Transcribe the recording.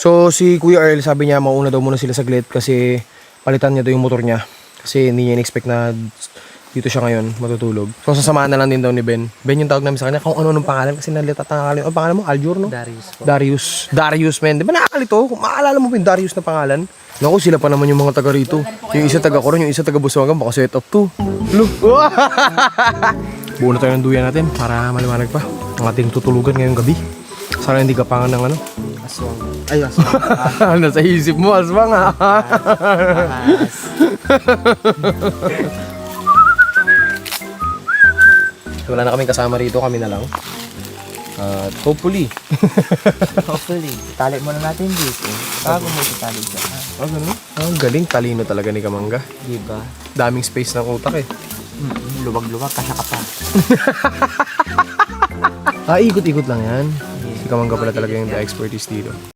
So si Kuya Earl sabi niya mauna daw muna sila saglit kasi palitan niya daw yung motor niya. Kasi hindi niya in-expect na dito siya ngayon matutulog. So sasamahan na lang din daw ni Ben. Ben yung tawag namin sa kanya kung ano-anong pangalan kasi nalita tangalan. Ang pangalan mo? Aljur, no? Darius po. Darius, men. Di ba nakakalito? Kung maalala mo ba yung Darius na pangalan? Naku, sila pa naman yung mga taga rito. Yung isa taga Coron, yung isa taga Busuagan. Baka set up to. Look. Buo na tayo ng duyan natin para maliwanag pa ang ating tutulugan ngayong gabi. Sana hindi kapangan ng ano. Aswang. Ay, aswang. Nasa isip mo, aswang ha. Wala na kaming kasama rito, kami na lang. At hopefully. Hopefully. Tali muna natin dito. Bago mo itali dyan. Ah, ganun? Ang galing, talino talaga ni Kamangga. Diba? Daming space ng utak eh. Luwag-luwag. Kasya ka pa. Ikot-ikot lang yan. Si Kamangga pala talaga yung the expertise dito.